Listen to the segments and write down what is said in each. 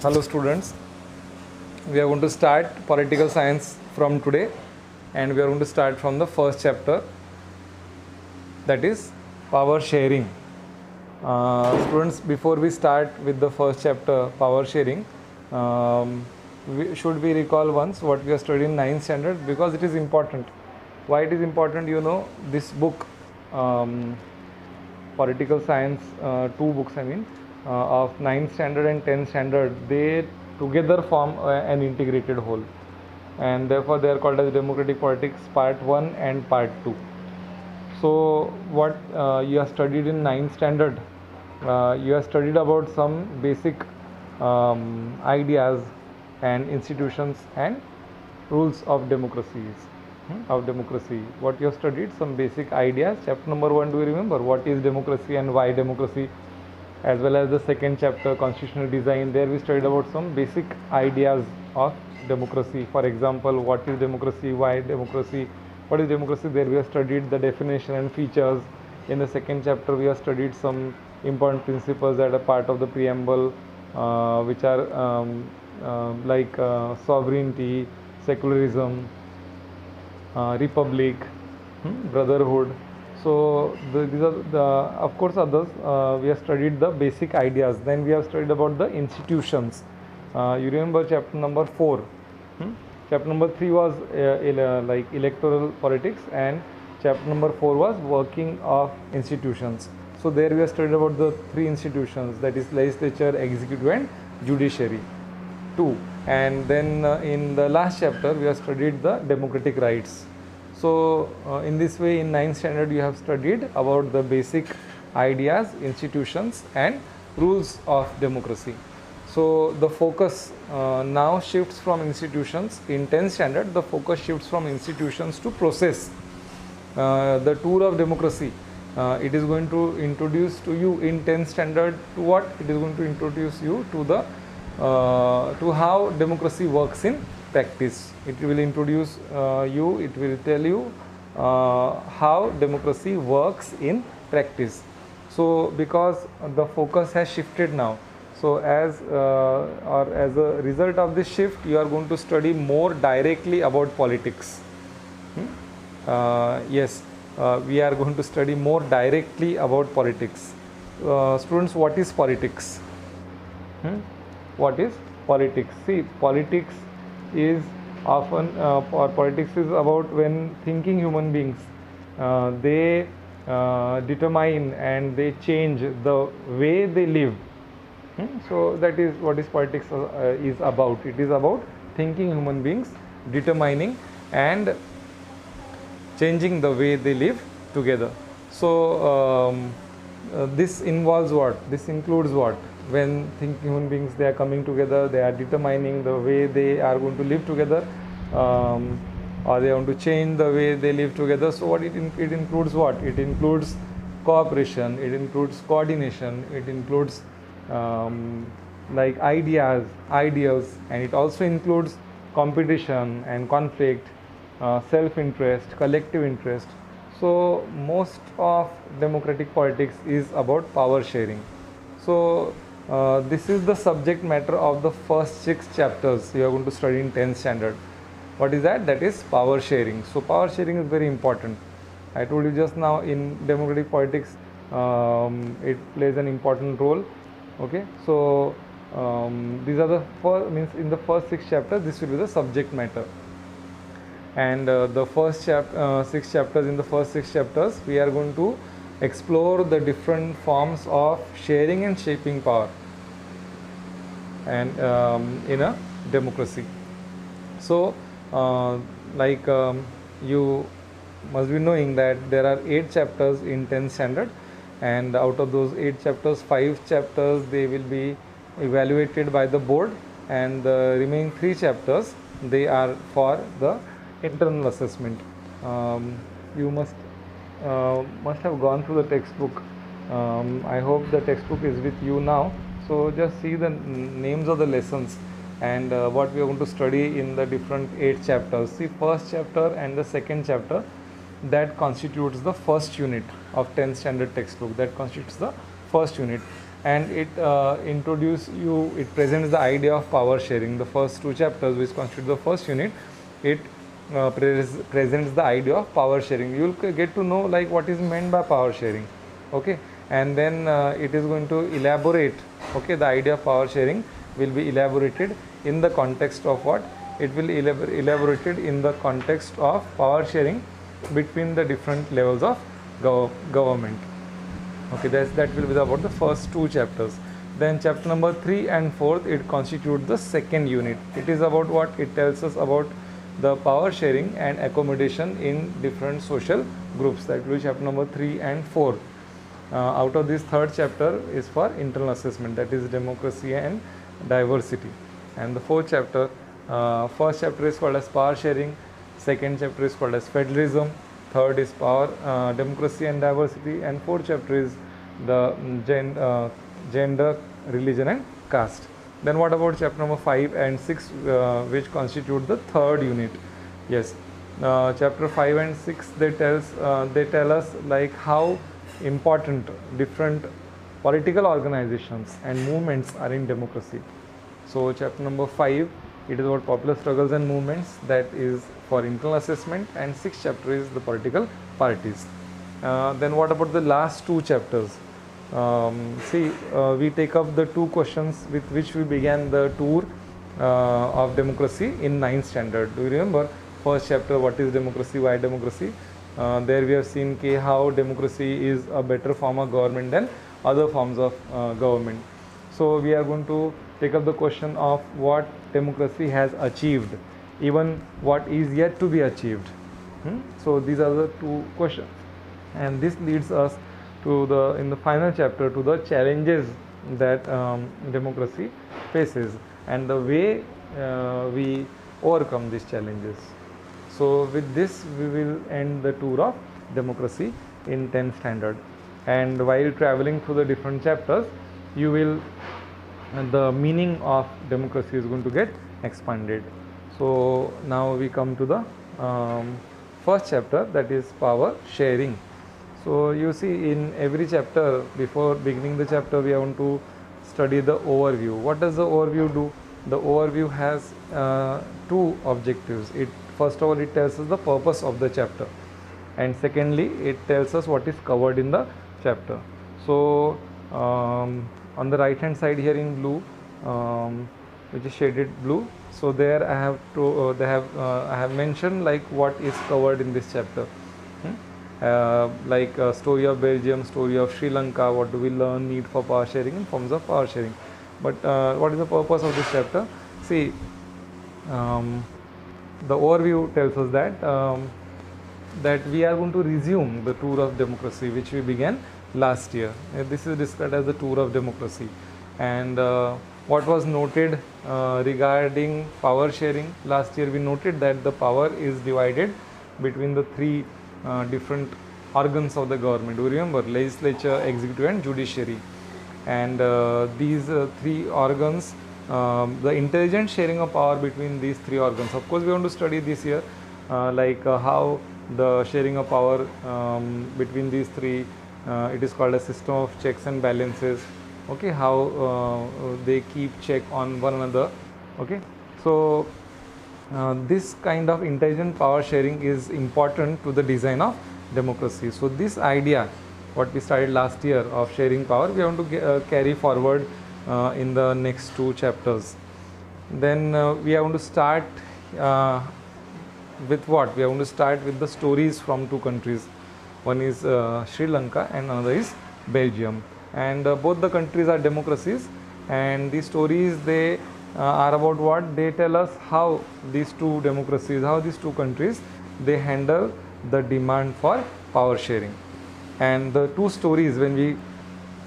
Hello students, we are going to start political science from today, and we are going to start from the first chapter, that is power sharing. Students, before we start with the first chapter, power sharing, should we recall once what we have studied in 9th standard, because it is important. Why it is important? You know, this book, political science, two books of 9th standard and 10th standard, they together form an integrated whole, and therefore they are called as democratic politics part 1 and part 2. So what you have studied in 9th standard, you have studied about some basic ideas and institutions and rules of democracy. What you have studied, some basic ideas. Chapter number 1, do you remember what is democracy and why democracy? As well as the second chapter, constitutional design, there we studied about some basic ideas of democracy. For example, what is democracy, why democracy, what is democracy, there we have studied the definition and features. In the second chapter we have studied some important principles that are part of the preamble, which are like sovereignty, secularism, republic, brotherhood. So these are the, of course, others. We have studied the basic ideas. Then we have studied about the institutions. You remember chapter number 4. Chapter number 3 was like electoral politics, and chapter number 4 was working of institutions. So there we have studied about the three institutions, that is legislature, executive and judiciary. 2. And then in the last chapter we have studied the democratic rights. So in this way, in 9th standard you have studied about the basic ideas, institutions and rules of democracy. So the focus now shifts from institutions. In 10th standard, the focus shifts from institutions to process. The tour of democracy, it is going to introduce to you in 10th standard to what? It is going to introduce you to the to how democracy works in practice. It will introduce you, it will tell you how democracy works in practice. So because the focus has shifted now, so as a result of this shift, you are going to study more directly about politics. Yes, we are going to study more directly about politics. Students, what is politics? What is politics? See, politics is often or politics is about when thinking human beings they determine and they change the way they live. So that is what is politics is about. It is about thinking human beings determining and changing the way they live together. So this involves what? This includes what? When thinking human beings, they are coming together, they are determining the way they are going to live together, or they want to change the way they live together. So what it includes what? It includes cooperation, it includes coordination, it includes like ideas, and it also includes competition and conflict, self-interest, collective interest. So most of democratic politics is about power sharing. So this is the subject matter of the first 6 chapters you are going to study in 10th standard. What is that? That is power sharing. So power sharing is very important. I told you just now, in democratic politics it plays an important role. Okay, so these are the first, means in the first 6 chapters this will be the subject matter, and the first 6 chapters, in the first 6 chapters we are going to explore the different forms of sharing and shaping power and in a democracy. So you must be knowing that there are 8 chapters in 10th standard, and out of those 8 chapters, 5 chapters they will be evaluated by the board, and the remaining 3 chapters they are for the internal assessment. You must have gone through the textbook. I hope the textbook is with you now. So just see the names of the lessons and what we are going to study in the different 8 chapters. See, first chapter and the second chapter, that constitutes the first unit of 10th standard textbook. That constitutes the first unit. and it it presents the idea of power sharing. The first two chapters, which constitute the first unit, it presents the idea of power sharing. You will get to know like what is meant by power sharing, okay, and then it is going to elaborate, okay, the idea of power sharing will be elaborated in the context of what? It will elaborated in the context of power sharing between the different levels of government. Okay, that will be about the first two chapters. Then chapter number 3 and 4, it constitutes the second unit. It is about what? It tells us about the power sharing and accommodation in different social groups. That will be chapter number 3 and 4. Out of this, third chapter is for internal assessment, that is democracy and diversity. And the fourth chapter, first chapter is called as power sharing, second chapter is called as federalism, third is power, democracy and diversity, and fourth chapter is the gender, religion and caste. Then what about chapter number 5 and 6, which constitute the third unit? Yes, chapter 5 and 6, they tell us like how important different political organizations and movements are in democracy. So chapter number 5, it is about popular struggles and movements, that is for internal assessment, and 6th chapter is the political parties. Then what about the last two chapters? We take up the two questions with which we began the tour of democracy in 9th standard. Do you remember? First chapter, what is democracy, why democracy? There we have seen how democracy is a better form of government than other forms of government. So we are going to take up the question of what democracy has achieved, even what is yet to be achieved. So these are the two questions, and this leads us to in the final chapter to the challenges that democracy faces and the way we overcome these challenges. So with this, we will end the tour of democracy in 10th standard. And while traveling through the different chapters, the meaning of democracy is going to get expanded. So now we come to the first chapter, that is power sharing. So you see, in every chapter, before beginning the chapter, we want to study the overview. What does the overview do? The overview has two objectives. First of all, it tells us the purpose of the chapter, and secondly, it tells us what is covered in the chapter. So on the right hand side here in blue, which is shaded blue, so there I have mentioned like what is covered in this chapter, like story of Belgium, story of Sri Lanka, what do we learn, need for power sharing and forms of power sharing. But what is the purpose of this chapter? See, the overview tells us that we are going to resume the tour of democracy which we began last year. This is described as the tour of democracy. And what was noted regarding power sharing last year, we noted that the power is divided between the three different organs of the government. Do you remember? Legislature, executive and judiciary. And these three organs, the intelligent sharing of power between these three organs, of course we want to study this year how the sharing of power between these three, it is called a system of checks and balances, okay, how they keep check on one another, okay. So this kind of intelligent power sharing is important to the design of democracy. So this idea, what we started last year of sharing power, we want to carry forward in the next two chapters. Then we are going to start with what? We are going to start with the stories from two countries. One is Sri Lanka and another is Belgium. And both the countries are democracies, and these stories, they are about what? They tell us how these two democracies, how these two countries, they handle the demand for power sharing. And the two stories, when we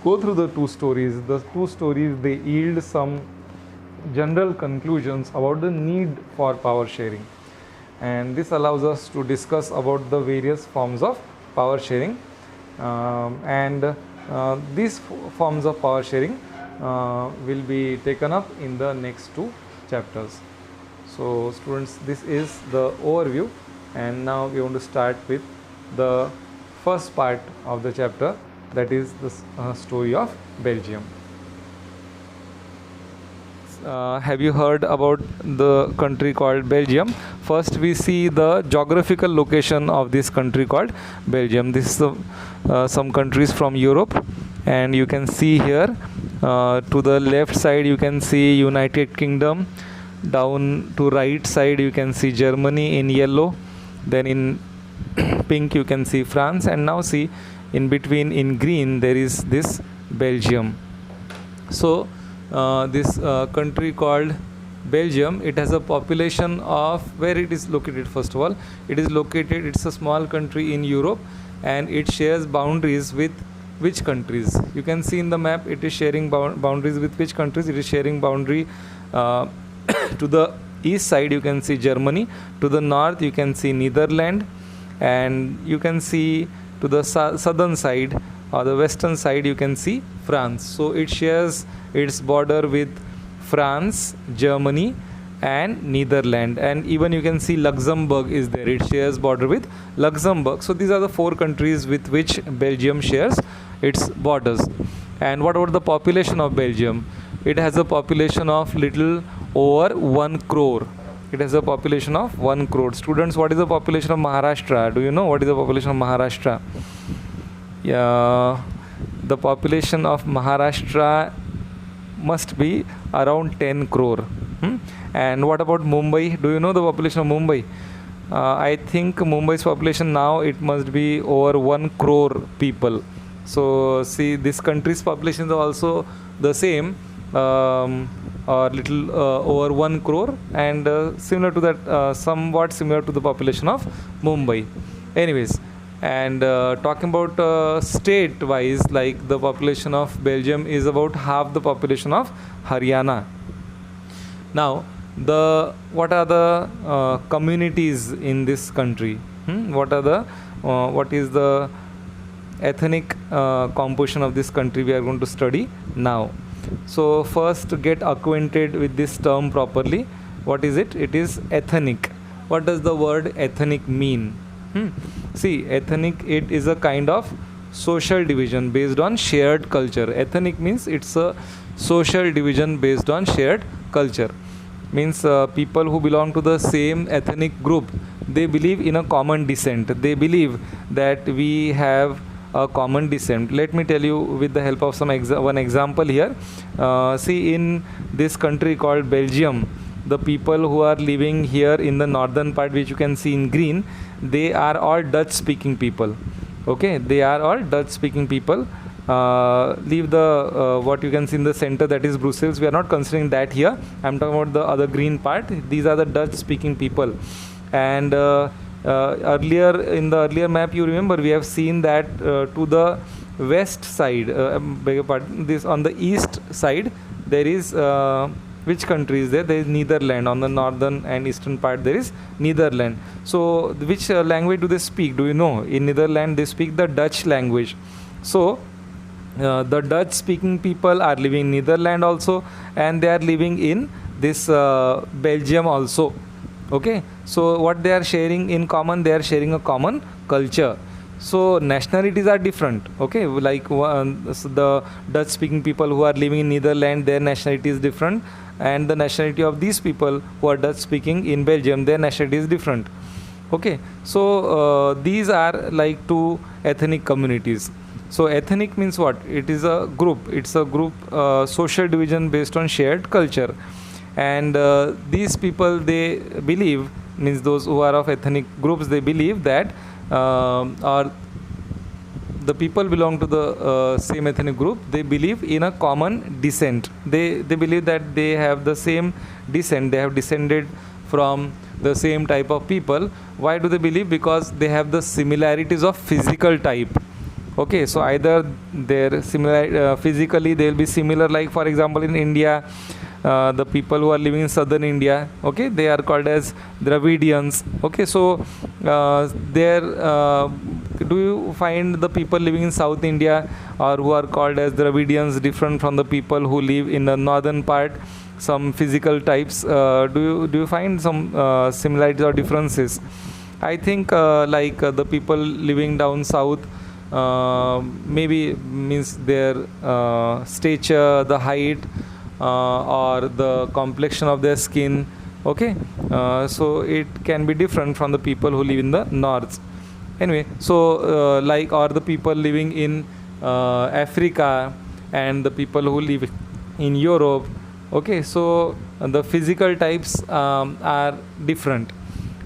go through the two stories, they yield some general conclusions about the need for power sharing. And this allows us to discuss about the various forms of power sharing. These forms of power sharing will be taken up in the next two chapters. So students, this is the overview, and now we want to start with the first part of the chapter, that is the story of Belgium. have you heard about the country called Belgium? First, we see the geographical location of this country called Belgium. This is some countries from Europe, and you can see here to the left side you can see United Kingdom. Down to right side you can see Germany in yellow. Then in pink you can see France, and now see in between in green there is this Belgium. So this country called Belgium, it has a population of, where it is located, first of all it is located, it's a small country in Europe, and it shares boundaries with which countries? You can see in the map it is sharing boundaries with which countries? It is sharing boundary to the east side you can see Germany, to the north you can see Netherlands, and you can see to the southern side or the western side you can see France. So it shares its border with France, Germany and Netherlands, and even you can see Luxembourg is there, it shares border with Luxembourg. So these are the 4 countries with which Belgium shares its borders. And what about the population of Belgium? It has a population of little over 1 crore. It has a population of 1 crore. Students, what is the population of Maharashtra? Do you know what is the population of Maharashtra? Yeah, the population of Maharashtra must be around 10 crore. And what about Mumbai? Do you know the population of Mumbai? I think Mumbai's population now it must be over 1 crore people. So see, this country's population is also the same, or little over 1 crore, and similar to that, somewhat similar to the population of Mumbai. Anyways, and talking about state wise, like the population of Belgium is about half the population of Haryana. Now what are the communities in this country? What is the ethnic composition of this country we are going to study now. So first, get acquainted with this term properly. What is it? It is ethnic. What does the word ethnic mean? See, ethnic, it is a kind of social division based on shared culture. Ethnic means it's a social division based on shared culture. Means people who belong to the same ethnic group, they believe in a common descent. They believe that we have a common descent. Let me tell you with the help of some one example here. See, in this country called Belgium, the people who are living here in the northern part, which you can see in green, they are all Dutch speaking people. Okay, they are all Dutch speaking people. Leave the what you can see in the center, that is Brussels. We are not considering that here. I am talking about the other green part. These are the Dutch speaking people. And earlier in the earlier map, you remember we have seen that to the west side, beg your pardon, this on the east side there is which country is there? There is Netherlands. On the northern and eastern part there is Netherlands. So which language do they speak? Do you know? In Netherlands they speak the Dutch language. So the Dutch speaking people are living in Netherlands also, and they are living in this Belgium also. Okay, so what they are sharing in common? They are sharing a common culture. So nationalities are different. Okay, like the Dutch speaking people who are living in Netherlands, their nationality is different, and the nationality of these people who are Dutch speaking in Belgium, their nationality is different. Okay, so these are like 2 ethnic communities. So ethnic means what? It is a group. It's a group social division based on shared culture. And these people, they believe, means those who are of ethnic groups, they believe that or the people belong to the same ethnic group, they believe in a common descent. They believe that they have the same descent, they have descended from the same type of people. Why do they believe? Because they have the similarities of physical type. Okay, so either they're similar physically, they'll be similar, like for example in India, the people who are living in southern India, okay, they are called as Dravidians. Okay, so do you find the people living in South India or who are called as Dravidians different from the people who live in the northern part? Some physical types, do you find some similarities or differences? I think the people living down south, maybe means their stature, the height, or the complexion of their skin. Okay, so it can be different from the people who live in the north. Anyway, so like, or the people living in Africa and the people who live in Europe. Okay, so the physical types are different,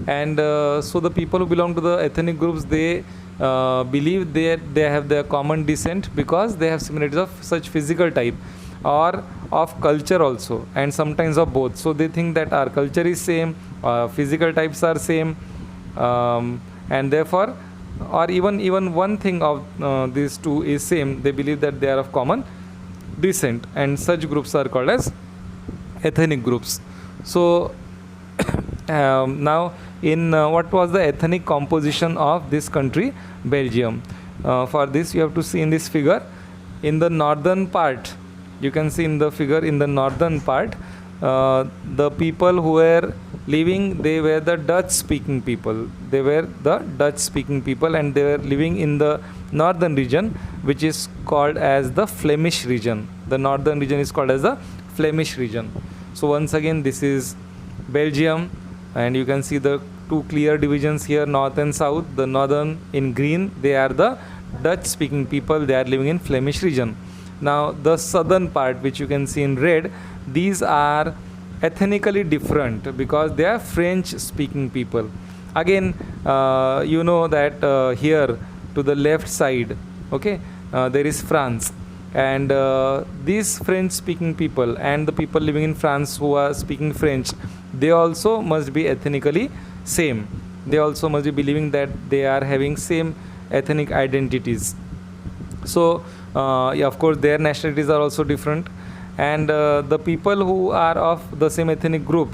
and so the people who belong to the ethnic groups, they believe they have their common descent because they have similarities of such physical type or of culture also, and sometimes of both. So they think that our culture is same, physical types are same, and therefore, or even one thing of these two is same, they believe that they are of common descent, and such groups are called as ethnic groups. So now, in what was the ethnic composition of this country, Belgium? For this, you have to see in this figure, in the northern part, you can see in the figure, in the northern part, the people who were living, they were the Dutch speaking people. They were the Dutch speaking people, and they were living in the northern region, which is called as the Flemish region. The northern region is called as the Flemish region. So once again, this is Belgium, and you can see the two clear divisions here, north and south. The northern in green, they are the Dutch speaking people, they are living in Flemish region. Now the southern part, which you can see in red, these are ethnically different because they are French speaking people. Again, you know that here to the left side, okay, there is France, and these French speaking people and the people living in France who are speaking French, they also must be ethnically same. They also must be believing that they are having same ethnic identities. So yeah, of course their nationalities are also different, and the people who are of the same ethnic group,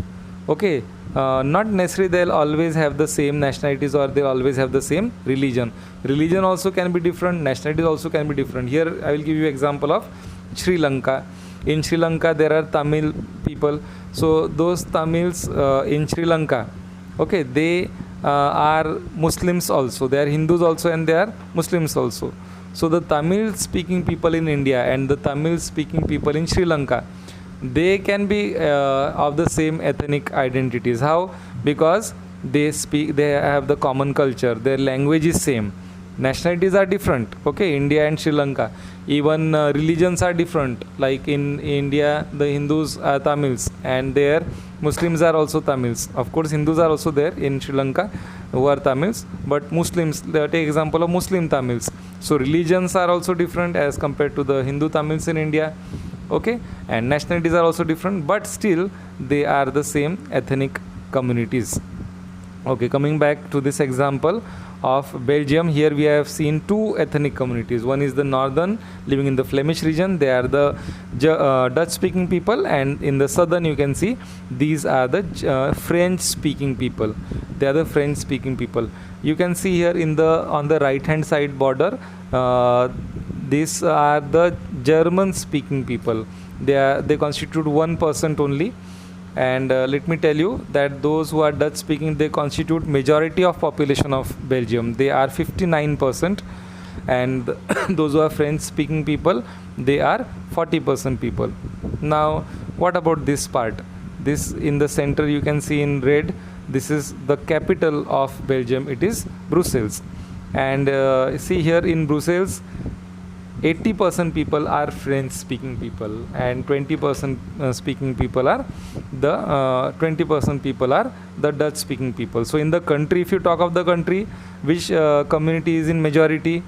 okay, not necessarily they'll always have the same nationalities, or they always have the same religion. Religion also can be different, nationalities also can be different. Here I will give you example of Sri Lanka. In Sri Lanka there are Tamil people. So those Tamils in Sri Lanka, okay, they are Muslims also, they are Hindus also, and they are Muslims also. So the Tamil speaking people in India and the Tamil speaking people in Sri Lanka, they can be of the same ethnic identities. How? Because they have the common culture, their language is same. Nationalities are different, okay, India and Sri Lanka. Even religions are different, like in India the Hindus are Tamils, and there Muslims are also Tamils. Of course Hindus are also there in Sri Lanka who are Tamils, but Muslims, take example of Muslim Tamils. So religions are also different as compared to the Hindu Tamils in India, okay, and nationalities are also different, but still they are the same ethnic communities. Okay, coming back to this example of Belgium, here we have seen two ethnic communities. One is the northern, living in the Flemish region, they are the Dutch speaking people, and in the southern you can see these are the French speaking people. They are the French speaking people. You can see here in the on the right hand side border, these are the German speaking people. They constitute 1% only, and let me tell you that those who are Dutch speaking, they constitute majority of population of Belgium. They are 59%, and those who are French speaking people, they are 40% people. Now what about this part? This in the center you can see in red, this is the capital of Belgium, it is Brussels. And see here in Brussels, 80% people are French speaking people, and 20% speaking people are the 20% people are the Dutch speaking people. So in the country, if you talk of the country, which community is in majority?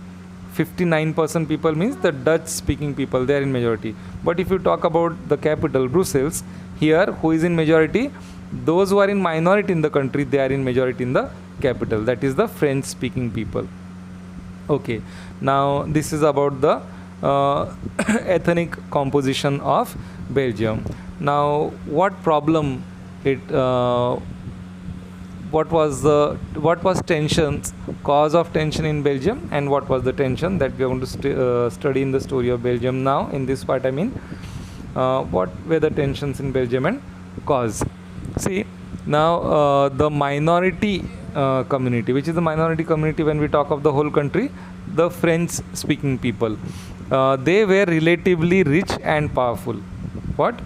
59% people means the Dutch speaking people, they are in majority. But if you talk about the capital Brussels, here who is in majority? Those who are in minority in the country, they are in majority in the capital, that is the French speaking people. Okay, now this is about the ethnic composition of Belgium. Now what problem it what was tensions, cause of tension in Belgium, and what was the tension that we are going to study in the story of Belgium now in this part. I mean, what were the tensions in Belgium and cause? See, now the minority community, which is the minority community when we talk of the whole country, the French speaking people, they were relatively rich and powerful. What?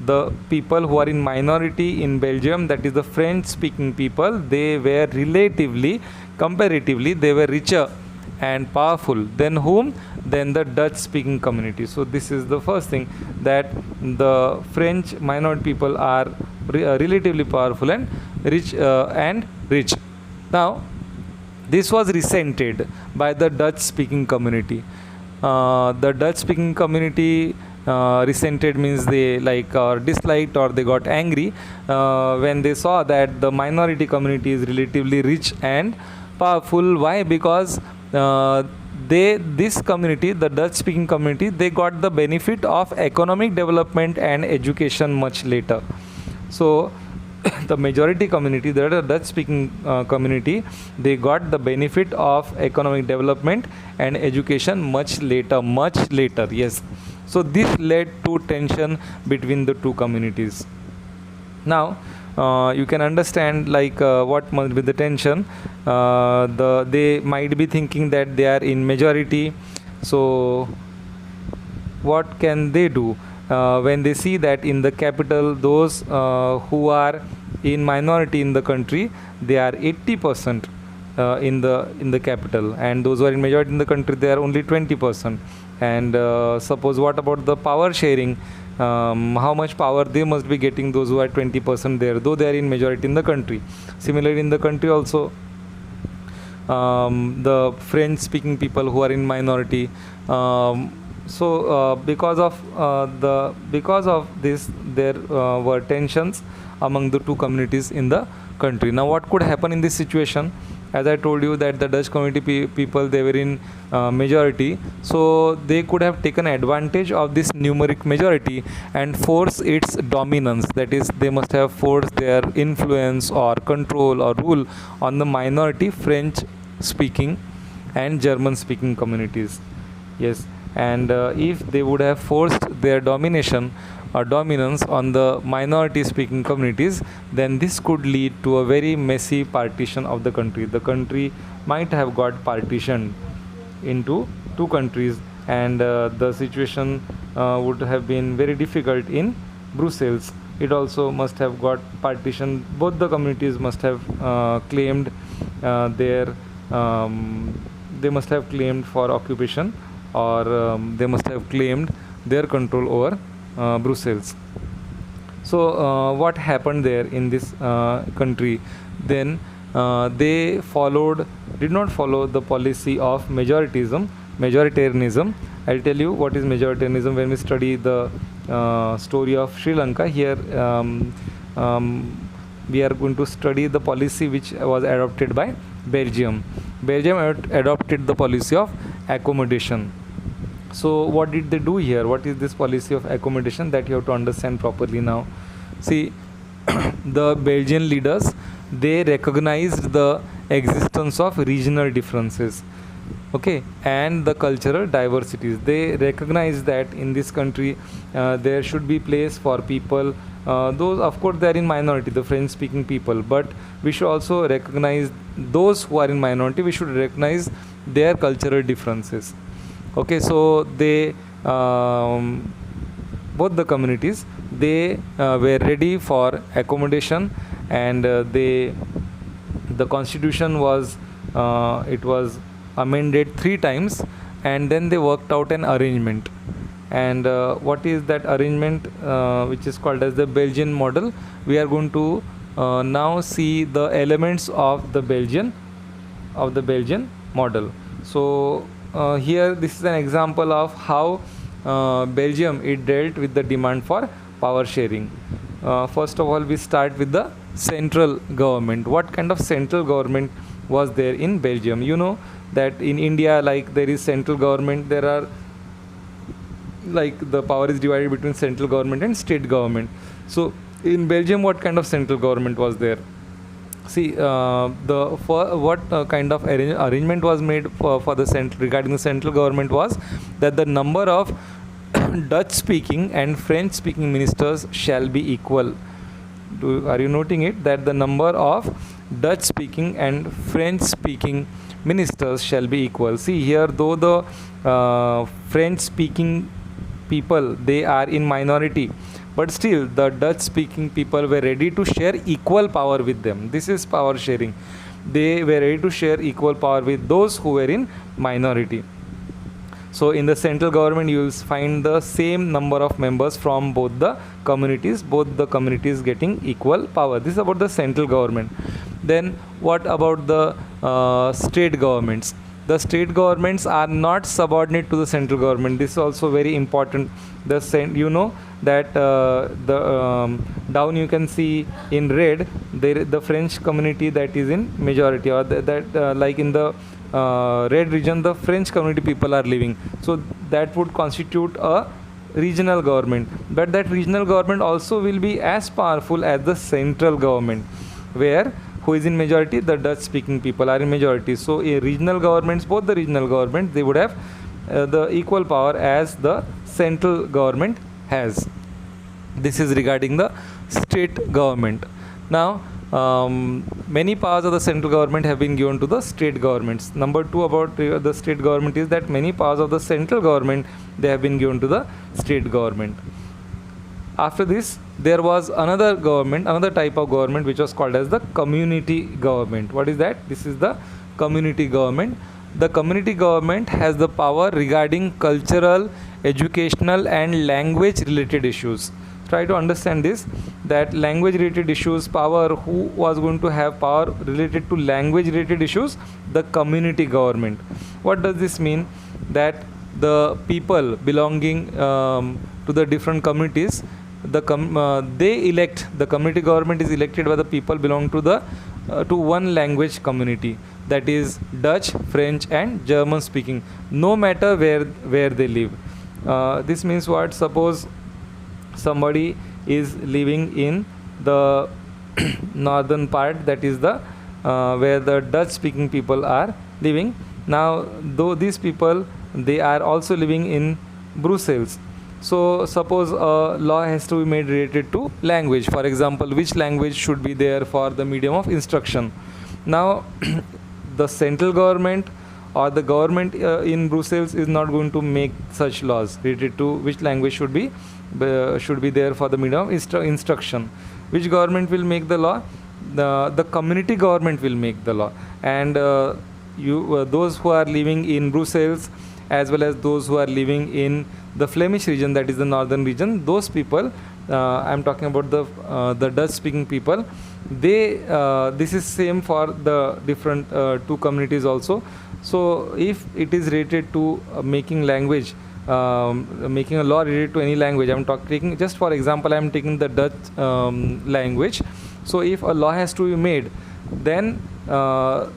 the people who are in minority in Belgium, that is the French speaking people, they were relatively, comparatively, they were richer and powerful than whom? Than the Dutch speaking community. So this is the first thing, that the French minority people are relatively powerful and rich. Now this was resented by the Dutch speaking community. The Dutch speaking community resented means they disliked, or they got angry when they saw that the minority community is relatively rich and powerful. Why? Because this community, the Dutch speaking community, they got the benefit of economic development and education much later. So the majority community, the Dutch speaking community, they got the benefit of economic development and education much later. Yes. So this led to tension between the two communities. Now you can understand what must be the tension. They might be thinking that they are in majority, so what can they do when they see that in the capital those who are in minority in the country, they are 80% in the capital, and those who are in majority in the country, they are only 20%. And suppose what about the power sharing? How much power they must be getting, those who are 20% there, though they are in majority in the country. Similarly in the country also, the French speaking people who are in minority, because of this, there were tensions among the two communities in the country. Now what could happen in this situation? As I told you that the Dutch community people, they were in majority, so they could have taken advantage of this numeric majority and force its dominance. That is, they must have forced their influence or control or rule on the minority French speaking and German speaking communities. Yes. And if they would have forced their domination or dominance on the minority speaking communities, then this could lead to a very messy partition of the country. The country might have got partitioned into two countries, and the situation would have been very difficult in Brussels. It also must have got partitioned. Both the communities must have claimed they must have claimed for occupation, or they must have claimed their control over Brussels. So what happened there in this country? Then they did not follow the policy of majoritarianism. I'll tell you what is majoritarianism when we study the story of Sri Lanka. Here we are going to study the policy which was adopted by Belgium. Belgium adopted the policy of accommodation. So what did they do here? What is this policy of accommodation? That you have to understand properly now. See, the Belgian leaders, they recognized the existence of regional differences, okay, and the cultural diversities. They recognized that in this country there should be place for people, those of course they are in minority, the French speaking people, but we should also recognize those who are in minority. We should recognize their cultural differences. Okay, so they both the communities, they were ready for accommodation, and the constitution was it was amended 3 times, and then they worked out an arrangement. And what is that arrangement, which is called as the Belgian model? We are going to now see the elements of the Belgian model. So here this is an example of how Belgium, it dealt with the demand for power sharing. First of all, we start with the central government. What kind of central government was there in Belgium? You know that in India, like there is central government, there are like the power is divided between central government and state government. So in Belgium, what kind of central government was there? See, what kind of arrangement was made for the regarding the central government was that the number of Dutch speaking and French speaking ministers shall be equal. Are you noting it? That the number of Dutch speaking and French speaking ministers shall be equal. See here, though the French speaking people, they are in minority, but still the Dutch speaking people were ready to share equal power with them. This is power sharing. They were ready to share equal power with those who were in minority. So in the central government you will find the same number of members from both the communities getting equal power. This is about the central government. Then what about the state governments? The state governments are not subordinate to the central government. This is also very important. You know that down you can see in red the French community that is in majority, or like in the red region the French community people are living. So that would constitute a regional government, but that regional government also will be as powerful as the central government, where who is in majority? The Dutch speaking people are in majority. So regional governments, both the regional governments, they would have the equal power as the central government has. This is regarding the state government. Now many powers of the central government have been given to the state governments. Number two about the state government is that many powers of the central government, they have been given to the state government. After this, there was another type of government which was called as the community government. What is that? This is the community government. The community government has the power regarding cultural, educational and language related issues. Try to understand this, that language related issues, power, who was going to have power related to language related issues? The community government. What does this mean? That the people belonging to the different communities, they elect, the community government is elected by the people belong to the to one language community, that is Dutch, French and German speaking, no matter where they live. This means what? Suppose somebody is living in the northern part, that is the where the Dutch speaking people are living. Now though these people, they are also living in Brussels. So suppose a law has to be made related to language. For example, which language should be there for the medium of instruction? Now the central government or the government in Brussels is not going to make such laws related to which language should be there for the medium of instruction. Which government will make the law? The community government will make the law. And those who are living in Brussels, as well as those who are living in the Flemish region, that is the northern region, those people, I am talking about the Dutch speaking people, they this is same for the different two communities also. So if it is related to making language, making a law related to any language, I am taking, just for example, I am taking the Dutch language. So if a law has to be made, then the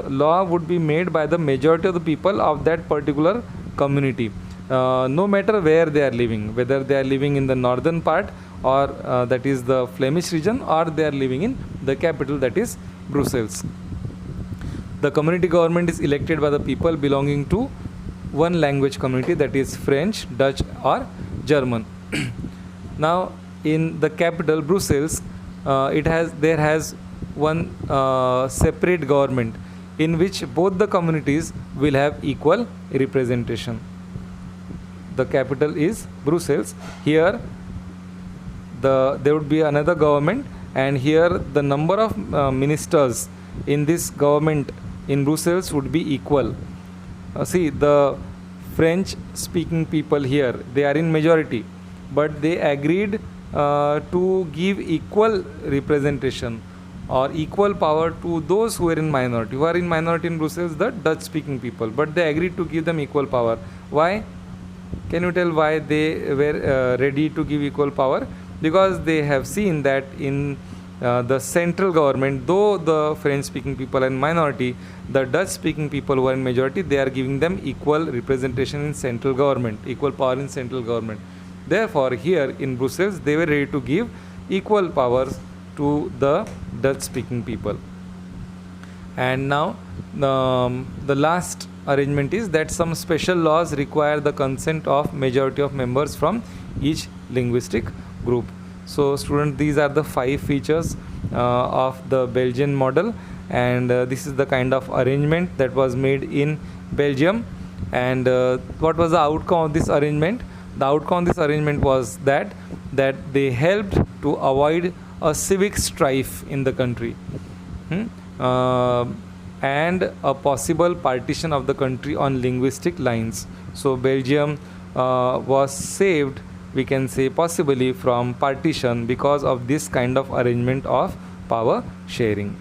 law would be made by the majority of the people of that particular community, no matter where they are living, whether they are living in the northern part, or that is the Flemish region, or they are living in the capital, that is Brussels. The community government is elected by the people belonging to one language community, that is French, Dutch or German. Now in the capital Brussels, there has one separate government in which both the communities will have equal representation. The capital is Brussels. Here there would be another government, and here the number of ministers in this government in Brussels would be equal. See, the French speaking people here, they are in majority, but they agreed to give equal representation or equal power to those who are in minority. Who are in minority in Brussels? The Dutch speaking people, but they agreed to give them equal power. Why? Can you tell why they were ready to give equal power? Because they have seen that in the central government, though the French speaking people are in minority, the Dutch speaking people who are in majority, they are giving them equal representation in central government, equal power in central government. Therefore here in Brussels, they were ready to give equal powers to the Dutch speaking people. And now the last arrangement is that some special laws require the consent of majority of members from each linguistic group. So students, these are the 5 features of the Belgian model, and this is the kind of arrangement that was made in Belgium. And what was the outcome of this arrangement? The outcome of this arrangement was that they helped to avoid a civic strife in the country, hmm? And a possible partition of the country on linguistic lines. So Belgium was saved, we can say, possibly from partition because of this kind of arrangement of power sharing.